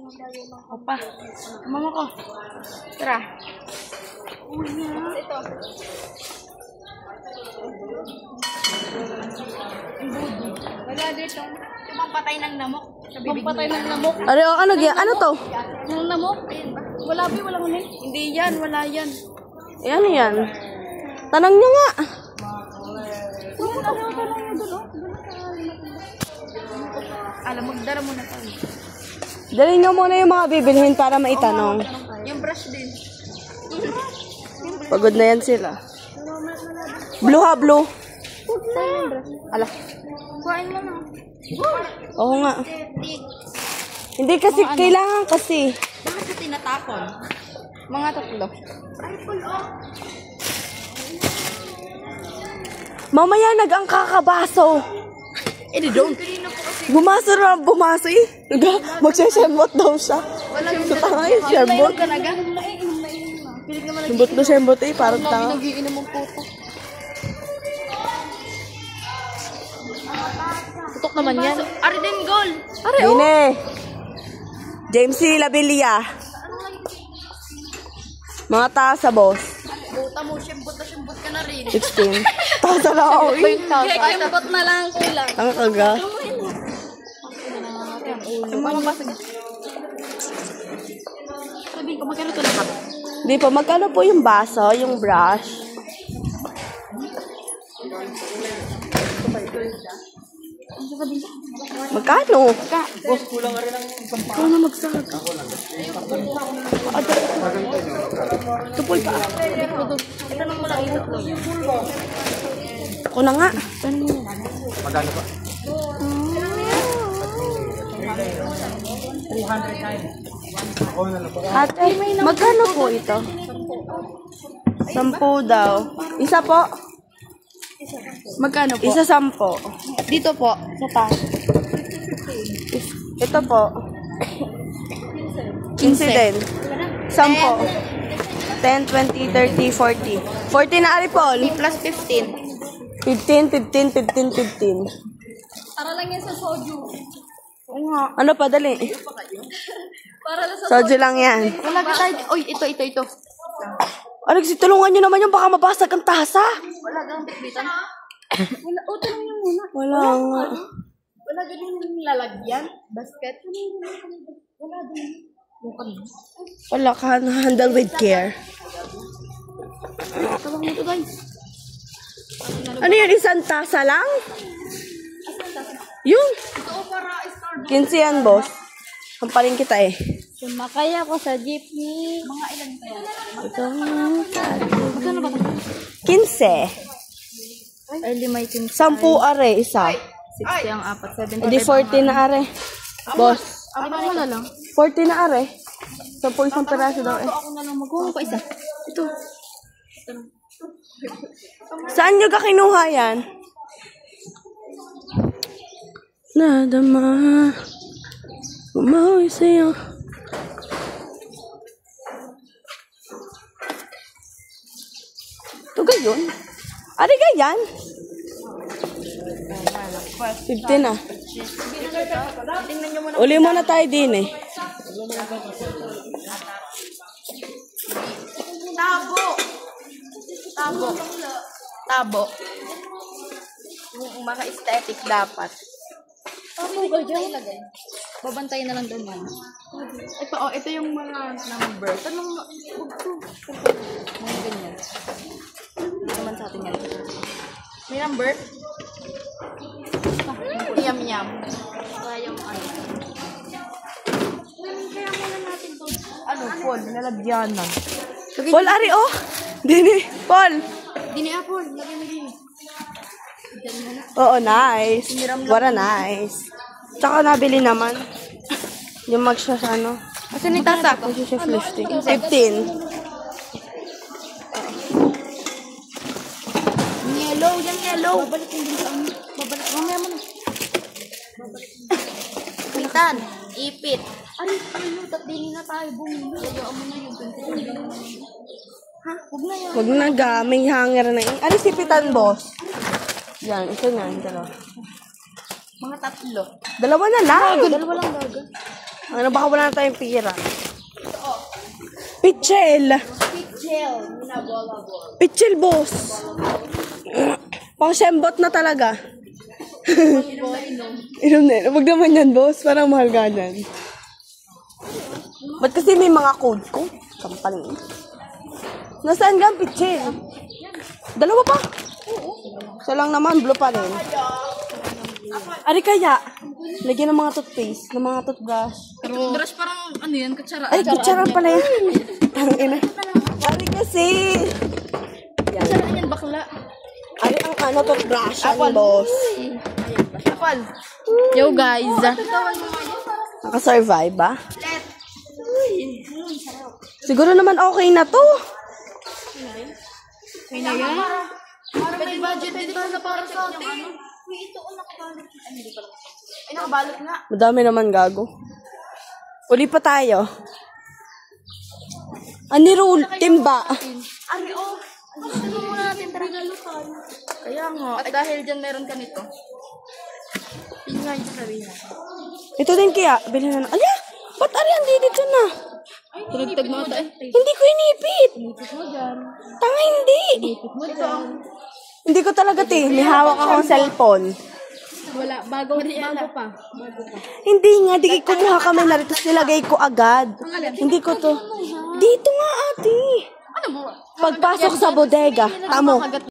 Opa. Mama ko. Tara. Ito. Wala dito. Pampatay ng lamok. Pampatay ng lamok. Ano to? Ng lamok? Wala ba? Wala mo na. Hindi yan. Wala yan. Ano yan? Tanong nyo nga. Alam mo, dara muna tayo. Dali nyo muna yung mga bibilhin para maitanong. Yung brush din. Pagod na yan sila. Blue ha, blue. Ala. Kuhain mo na. Oo nga. Hindi kasi, kailangan kasi. Bakit sa tinatapon? Mga tatlo. Ay, pulo. Mamaya nag-angka ka baso. Eh, don't. Bumaso na lang, bumaso eh. Magsashembot daw siya. Walang sa tanga yung shembot. Shembot na shembot eh, parang tanga. Nagiinom ang puto. Tutok naman yan. Ari din goal. Ari oh. Dine. James C. Labilia. Mga taas sa boss. Buta mo, shembot ka na rin. 16. Taas na lang ako eh. Shembot na lang kulang. Ang kaga. Sabihin ko, magkano ito lahat? Di pa, magkano po yung baso, yung brush? Magkano? Boss, kulang nga rin ang Ikaw na magsaka. Tupol pa. Tanong mo lang ito. Ako na nga. magkano pa? 309. Ako na lang po. Ate, magkano po ito? 10 daw. Isa po? Magkano po? Isa 10. Dito po, sa taas. Ito po. 15 din. 10. 10, 20, 30, 40. 40 na Aripol. Plus 15. 15, 15, 15, 15. Para lang yan sa soju. Oo nga. Ano pa, dali. Para lang sa Soju lang yan. Wala ka tayo. Uy, ito. Alex, tulungan nyo naman yung baka mabasag ang tasa. Wala kang bitbitan. Wala. O, tanong niyo muna. Wala nga. Wala ganun lalagyan. Basket. Wala din. Wala ka handle with care. Tawag mo ito, guys. Ano yun, isang tasa lang? Yung Ito para store. 15 yan, boss. Hamparin kita eh. Sumakay ako sa jeepney. Mga ilan pa yan? Ito. Magkano ba? 15. Ay, limay 15. 10 are, isa. 60 ang apat. 70. Edi 40 na are. Boss, Ako na lang. 40 na are. 10 isang peraso daw eh. Ako na lang magkuha pa isa. Ito. Saan nyo ka kinuha yan? Nadama. Umawi sa'yo. Ito gayon? Ari gayan? 15 na. Uli muna tayo din eh. Tabo. Yung mga aesthetic dapat. Babantayan na lang doon yan. Ito yung mga number. Tanong mo. Mga ganyan. Hindi naman sa atin yan. May number? Yum. Kaya yung ano. Kaya muna natin to. Ano, Paul? Nalagyanan. Paul, ari oh! Dini, Paul! Dini Apple. Lagyan mo din. Oo, nice. What a nice. Tsaka nabili naman. Yung ano. Kasi ni tasa ko. Chef lifting. 15. Yellow, yan yellow. Babalik yung din sa amin. Babalik. Mamaya mo na. Pitan. Ipit. Ay, tatdini na tayo. Bumili. Ayaw mo na yung 20. Ha? Huwag na yan. Huwag na ga. May hanger na yun. Ano sipitan, boss? Yan, ito nga. Dalawa. Mga tatlo. Dalawa na lang. Dalawa lang gaga. Ano, baka wala na tayong pira. Pichel. Pichel, boss. Pang sembot na talaga. Inom na yun. Huwag naman yan, boss. Parang mahal ka dyan. Ba't kasi may mga code ko? Kampaling. Nasaan ka ang pichel? Dalawa pa? Isa lang naman, blue pa rin. Ari kaya, lagyan ng mga toothpaste, ng mga toothbrush. Toothbrush parang ano yan, kutsara. Ay, kutsara pala yan. Tangina. Ari kasi. Kutsara yan, bakla. Ari ang ano, toothbrush, yan, boss. Apal. Yo guys. Nakasurvive ba? Siguro naman okay na to. Okay na yan? Pwede budget din ba na parang sa atin? Ito o nakabalot. Ay, hindi pala. Ay, nakabalot nga. Madami naman gago. Uli pa tayo. Ani rule, timba. Ari, oh. Ano muna natin regalutan? Kaya nga. At dahil dyan meron ka nito. Yun nga yung sabihin. Ito din kaya, bilhin na. Ala, ba't ari hindi dito na? Tunagtag mo ito eh. Hindi ko inipit. Ipit mo dyan. Tanga hindi. Ipit mo dyan. Hindi ko talaga may hawak akong cellphone. Wala, bago pa. Hindi nga, di kumuha kami na rin, tapos nilagay ko agad. Hindi ko to. Dito nga ate. Ano mo? Pagpasok sa bodega, tamo.